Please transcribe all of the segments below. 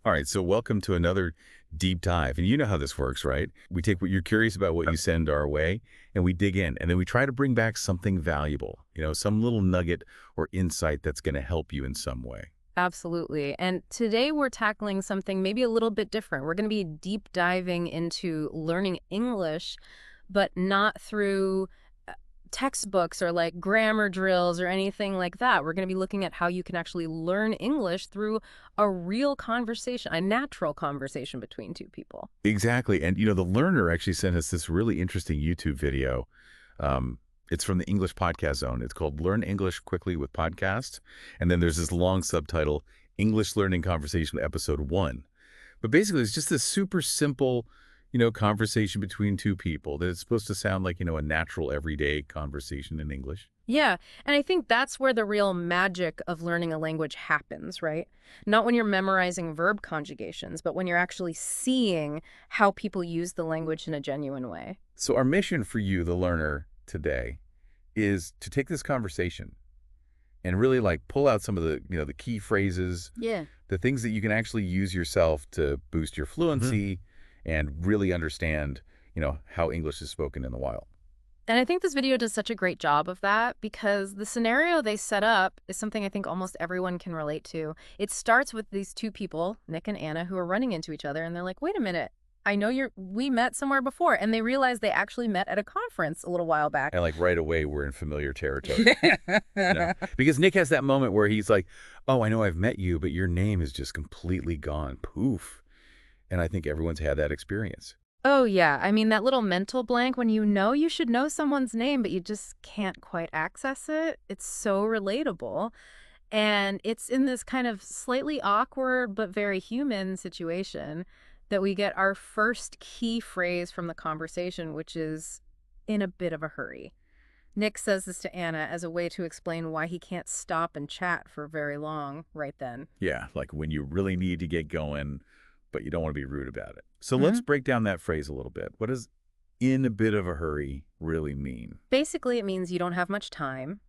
All right, so welcome to another deep dive. And you know how this works, right? We take what you're curious about, what you send our way, and we dig in. And then we try to bring back something valuable, some little nugget or insight that's going to help you in some way. Absolutely. And today we're tackling something maybe a little bit different. We're going to be deep diving into learning English, but not through uh, textbooks or like grammar drills or anything like that. We're going to be looking at how you can actually learn English through a real conversation, a natural conversation between two people. Exactly. And, the learner actually sent us this really interesting YouTube video. Um, it's from the English Podcast Zone. It's called Learn English Quickly with Podcasts. And then there's this long subtitle, English Learning Conversation Episode 1. But basically, it's just this super simple, conversation between two people that it's supposed to sound like, a natural everyday conversation in English. Yeah, and I think that's where the real magic of learning a language happens, right? Not when you're memorizing verb conjugations, but when you're actually seeing how people use the language in a genuine way. So our mission for you, the learner, today is to take this conversation and really like pull out some of the key phrases, Yeah. the things that you can actually use yourself to boost your fluency and really understand, how English is spoken in the wild. And I think this video does such a great job of that because the scenario they set up is something I think almost everyone can relate to. It starts with these two people, Nick and Anna, who are running into each other and they're like, wait a minute, I know we met somewhere before. And they realize they actually met at a conference a little while back. And like right away, we're in familiar territory. Because Nick has that moment where he's like, oh, I know I've met you, but your name is just completely gone. Poof. And I think everyone's had that experience. Oh, yeah. I mean, that little mental blank when you know you should know someone's name, but you just can't quite access it. It's so relatable. And it's in this kind of slightly awkward but very human situation that we get our first key phrase from the conversation, which is in a bit of a hurry. Nick says this to Anna as a way to explain why he can't stop and chat for very long right then. Yeah, like when you really need to get going, but you don't want to be rude about it. So let's break down that phrase a little bit. What does in a bit of a hurry really mean? Basically, it means you don't have much time.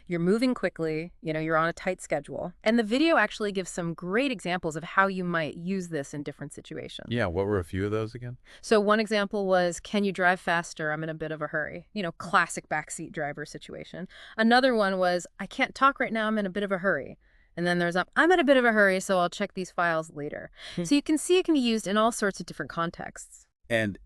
You're moving quickly, you're on a tight schedule. And the video actually gives some great examples of how you might use this in different situations. Yeah, what were a few of those again? So one example was, can you drive faster? I'm in a bit of a hurry. Classic backseat driver situation. Another one was, I can't talk right now. I'm in a bit of a hurry. And then there's, I'm in a bit of a hurry, so I'll check these files later. So you can see it can be used in all sorts of different contexts. And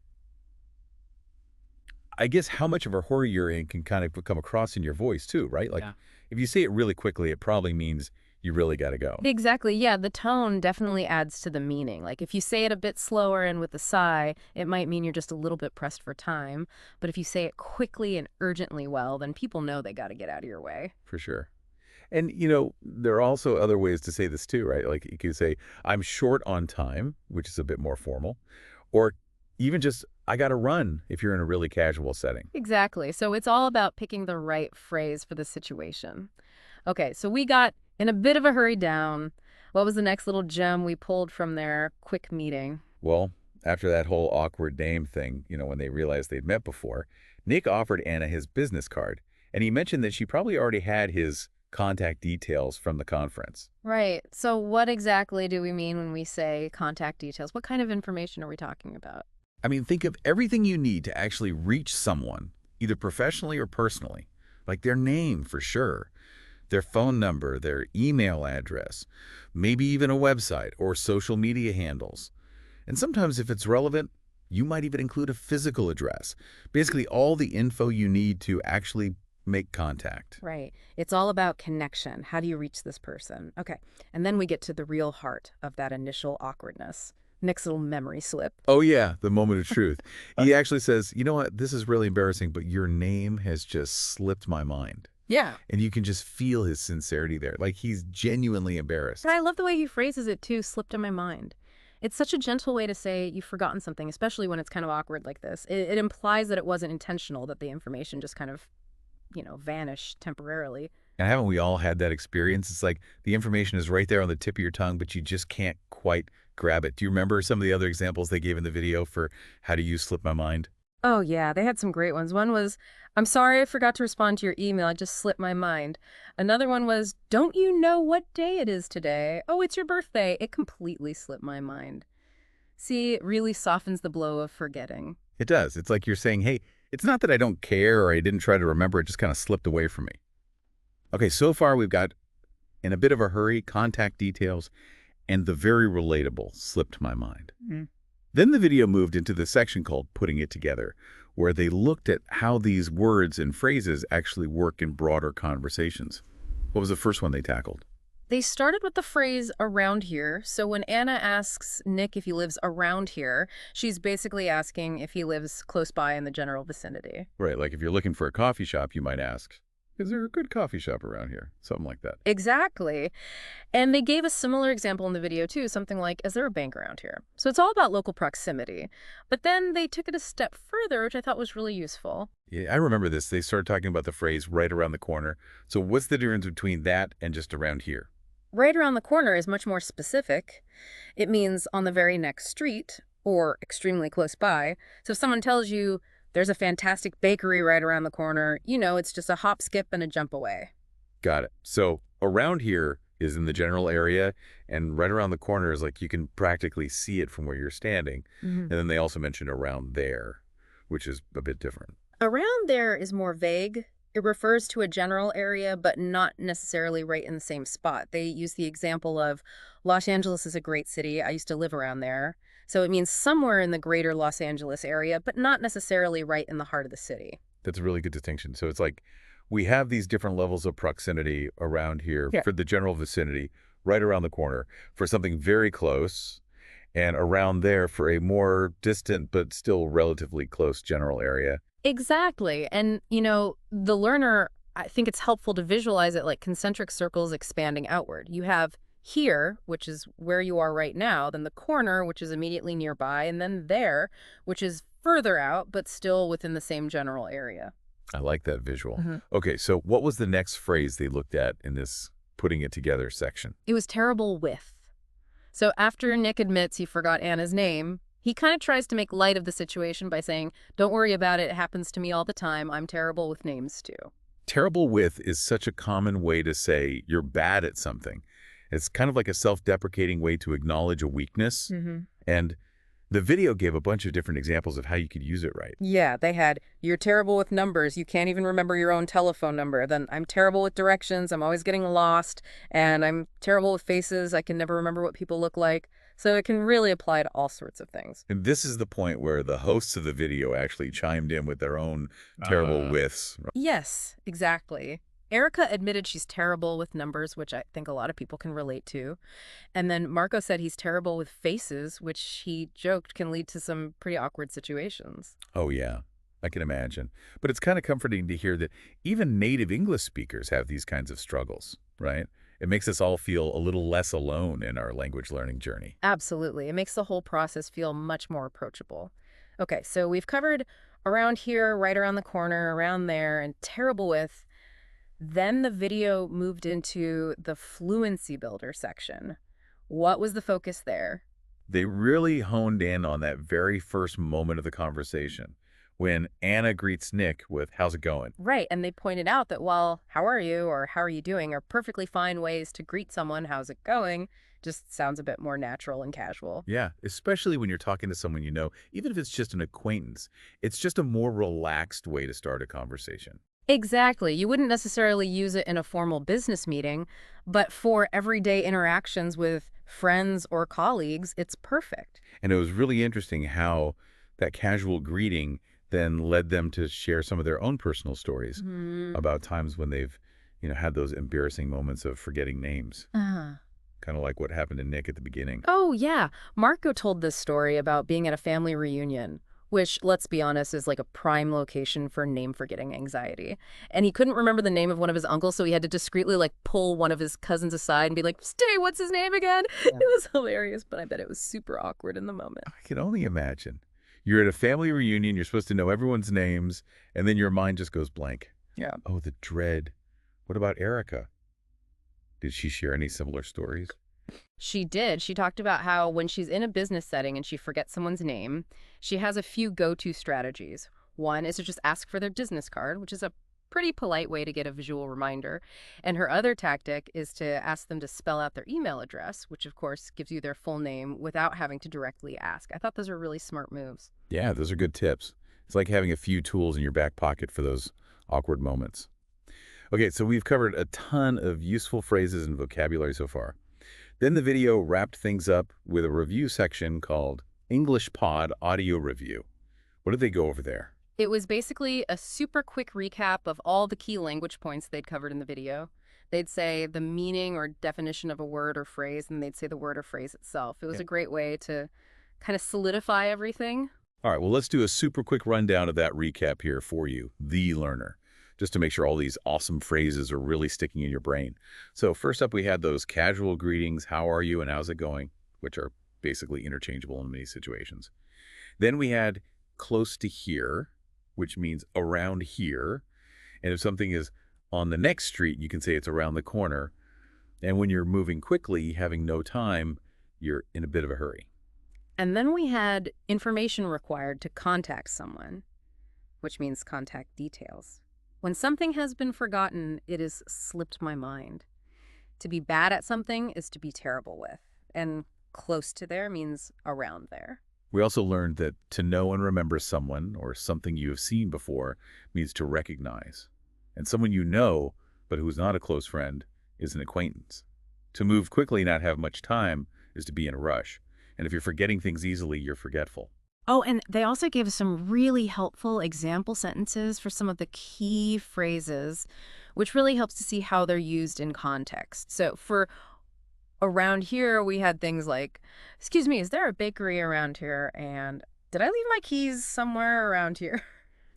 I guess how much of a hurry you're in can kind of come across in your voice too, right? Like Yeah. if you say it really quickly, it probably means you really got to go. Exactly. Yeah, the tone definitely adds to the meaning. Like if you say it a bit slower and with a sigh, it might mean you're just a little bit pressed for time. But if you say it quickly and urgently well, then people know they got to get out of your way. For sure. And, there are also other ways to say this too, right? Like you could say, I'm short on time, which is a bit more formal, or even just, I got to run if you're in a really casual setting. Exactly. So it's all about picking the right phrase for the situation. Okay, so we got in a bit of a hurry down. What was the next little gem we pulled from their quick meeting? Well, after that whole awkward name thing, when they realized they'd met before, Nick offered Anna his business card, and he mentioned that she probably already had his contact details from the conference. Right. So what exactly do we mean when we say contact details? What kind of information are we talking about? I mean, think of everything you need to actually reach someone, either professionally or personally, like their name for sure, their phone number, their email address, maybe even a website or social media handles. And sometimes if it's relevant, you might even include a physical address. Basically, all the info you need to actually make contact. Right. It's all about connection. How do you reach this person? Okay. And then we get to the real heart of that initial awkwardness. Nick's little memory slip. Oh, yeah, the moment of truth. He actually says, you know what, this is really embarrassing, but your name has just slipped my mind. Yeah. And you can just feel his sincerity there. Like he's genuinely embarrassed. And I love the way he phrases it too, slipped in my mind. It's such a gentle way to say you've forgotten something, especially when it's kind of awkward like this. It implies that it wasn't intentional, that the information just kind of, vanished temporarily. And haven't we all had that experience? It's like the information is right there on the tip of your tongue, but you just can't quite grab it. Do you remember some of the other examples they gave in the video for how to use slip my mind? Oh, yeah, they had some great ones. One was, I'm sorry I forgot to respond to your email. I just slipped my mind. Another one was, don't you know what day it is today? Oh, it's your birthday. It completely slipped my mind. See, it really softens the blow of forgetting. It does. It's like you're saying, hey, it's not that I don't care or I didn't try to remember, it just kind of slipped away from me. Okay, so far we've got, in a bit of a hurry, contact details, and the very relatable slipped my mind. Then the video moved into the section called Putting It Together, where they looked at how these words and phrases actually work in broader conversations. What was the first one they tackled? They started with the phrase around here. So when Anna asks Nick if he lives around here, she's basically asking if he lives close by in the general vicinity. Right, like if you're looking for a coffee shop, you might ask, is there a good coffee shop around here? Something like that. Exactly. And they gave a similar example in the video too, something like, is there a bank around here? So it's all about local proximity. But then they took it a step further, which I thought was really useful. Yeah, I remember this. They started talking about the phrase right around the corner. So what's the difference between that and just around here? Right around the corner is much more specific. It means on the very next street or extremely close by. So if someone tells you there's a fantastic bakery right around the corner, you know it's just a hop, skip, and a jump away. Got it. So around here is in the general area, and right around the corner is like you can practically see it from where you're standing. And then they also mentioned around there, which is a bit different. Around there is more vague. It refers to a general area, but not necessarily right in the same spot. They use the example of Los Angeles is a great city. I used to live around there. So it means somewhere in the greater Los Angeles area, but not necessarily right in the heart of the city. That's a really good distinction. So it's like we have these different levels of proximity around here Yeah. for the general vicinity, right around the corner, for something very close, and around there for a more distant but still relatively close general area. Exactly. And, the learner, I think it's helpful to visualize it like concentric circles expanding outward. You have here, which is where you are right now, then the corner, which is immediately nearby, and then there, which is further out, but still within the same general area. I like that visual. hmm Okay, so what was the next phrase they looked at in this putting it together section? It was terrible with. So after Nick admits he forgot Anna's name, he kind of tries to make light of the situation by saying, don't worry about it. It happens to me all the time. I'm terrible with names too. Terrible with is such a common way to say you're bad at something. It's kind of like a self-deprecating way to acknowledge a weakness. And the video gave a bunch of different examples of how you could use it right. Yeah, they had, you're terrible with numbers. You can't even remember your own telephone number. Then I'm terrible with directions. I'm always getting lost. And I'm terrible with faces. I can never remember what people look like. So it can really apply to all sorts of things. And this is the point where the hosts of the video actually chimed in with their own terrible withs. Yes, exactly. Erica admitted she's terrible with numbers, which I think a lot of people can relate to. And then Marco said he's terrible with faces, which he joked can lead to some pretty awkward situations. Oh, yeah, I can imagine. But it's kind of comforting to hear that even native English speakers have these kinds of struggles, right? It makes us all feel a little less alone in our language learning journey. Absolutely. It makes the whole process feel much more approachable. Okay, so we've covered around here, right around the corner, around there, and terrible with. Then the video moved into the fluency builder section. What was the focus there? They really honed in on that very first moment of the conversation when Anna greets Nick with, how's it going? Right, and they pointed out that while how are you or how are you doing are perfectly fine ways to greet someone, how's it going, just sounds a bit more natural and casual. Yeah, especially when you're talking to someone you know, even if it's just an acquaintance, it's just a more relaxed way to start a conversation. Exactly. You wouldn't necessarily use it in a formal business meeting, but for everyday interactions with friends or colleagues, it's perfect. And it was really interesting how that casual greeting then led them to share some of their own personal stories about times when they've, had those embarrassing moments of forgetting names, Ah. kind of like what happened to Nick at the beginning. Oh, yeah. Marco told this story about being at a family reunion, which, let's be honest, is like a prime location for name-forgetting anxiety. And he couldn't remember the name of one of his uncles, so he had to discreetly, pull one of his cousins aside and be like, Stay, what's his name again? Yeah. It was hilarious, but I bet it was super awkward in the moment. I can only imagine. You're at a family reunion, you're supposed to know everyone's names, and then your mind just goes blank. Yeah. Oh, the dread. What about Erica? Did she share any similar stories? She did. She talked about how when she's in a business setting and she forgets someone's name, she has a few go-to strategies. One is to just ask for their business card, which is a pretty polite way to get a visual reminder. And her other tactic is to ask them to spell out their email address, which of course gives you their full name without having to directly ask. I thought those were really smart moves. Yeah, those are good tips. It's like having a few tools in your back pocket for those awkward moments. Okay, so we've covered a ton of useful phrases and vocabulary so far. Then the video wrapped things up with a review section called English Pod Audio Review. What did they go over there? It was basically a super quick recap of all the key language points they'd covered in the video. They'd say the meaning or definition of a word or phrase, and they'd say the word or phrase itself. It was Yeah. a great way to kind of solidify everything. All right, well, let's do a super quick rundown of that recap here for you, the learner, just to make sure all these awesome phrases are really sticking in your brain. So first up, we had those casual greetings, how are you and how's it going, which are basically interchangeable in many situations. Then we had close to here, which means around here. And if something is on the next street, you can say it's around the corner. And when you're moving quickly, having no time, you're in a bit of a hurry. And then we had information required to contact someone, which means contact details. When something has been forgotten, it is slipped my mind. To be bad at something is to be terrible with. And close to there means around there. We also learned that to know and remember someone or something you have seen before means to recognize. And someone you know, but who is not a close friend, is an acquaintance. To move quickly and not have much time is to be in a rush. And if you're forgetting things easily, you're forgetful. Oh, and they also gave us some really helpful example sentences for some of the key phrases, which really helps to see how they're used in context. So for around here, we had things like, excuse me, is there a bakery around here? And did I leave my keys somewhere around here?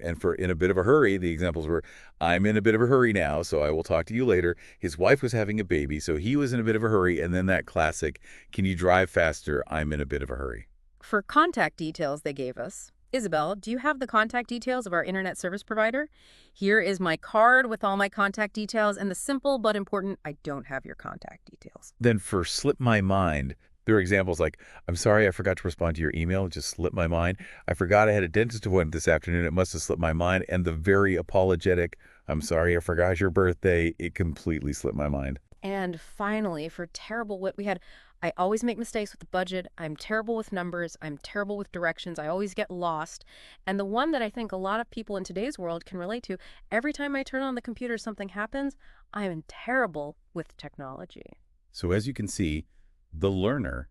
And for in a bit of a hurry, the examples were, I'm in a bit of a hurry now, so I will talk to you later. His wife was having a baby, so he was in a bit of a hurry. And then that classic, can you drive faster? I'm in a bit of a hurry. For contact details they gave us, Isabel, do you have the contact details of our internet service provider? Here is my card with all my contact details and the simple but important, I don't have your contact details. Then for slip my mind, there are examples like, I'm sorry I forgot to respond to your email. It just slipped my mind. I forgot I had a dentist appointment this afternoon. It must have slipped my mind. And the very apologetic, I'm sorry I forgot your birthday. It completely slipped my mind. And finally, for terrible wit, we had, I always make mistakes with the budget. I'm terrible with numbers. I'm terrible with directions. I always get lost. And the one that I think a lot of people in today's world can relate to, every time I turn on the computer, something happens. I am terrible with technology. So as you can see, the learner,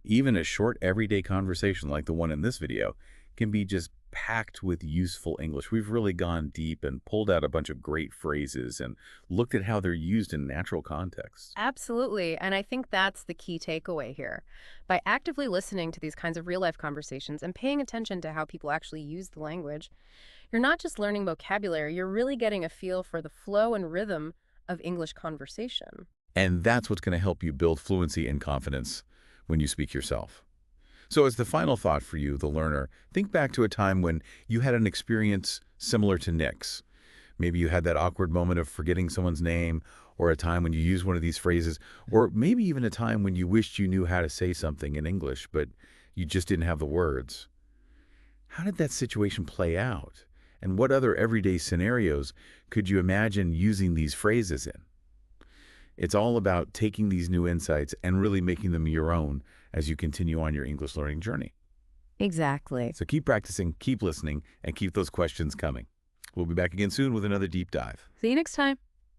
even a short everyday conversation like the one in this video, can be just packed with useful English. We've really gone deep and pulled out a bunch of great phrases and looked at how they're used in natural contexts. Absolutely. And I think that's the key takeaway here. By actively listening to these kinds of real life conversations and paying attention to how people actually use the language, you're not just learning vocabulary, you're really getting a feel for the flow and rhythm of English conversation. And that's what's going to help you build fluency and confidence when you speak yourself. So as the final thought for you, the learner, think back to a time when you had an experience similar to Nick's. Maybe you had that awkward moment of forgetting someone's name, or a time when you used one of these phrases, or maybe even a time when you wished you knew how to say something in English, but you just didn't have the words. How did that situation play out? And what other everyday scenarios could you imagine using these phrases in? It's all about taking these new insights and really making them your own as you continue on your English learning journey. Exactly. So keep practicing, keep listening, and keep those questions coming. We'll be back again soon with another deep dive. See you next time.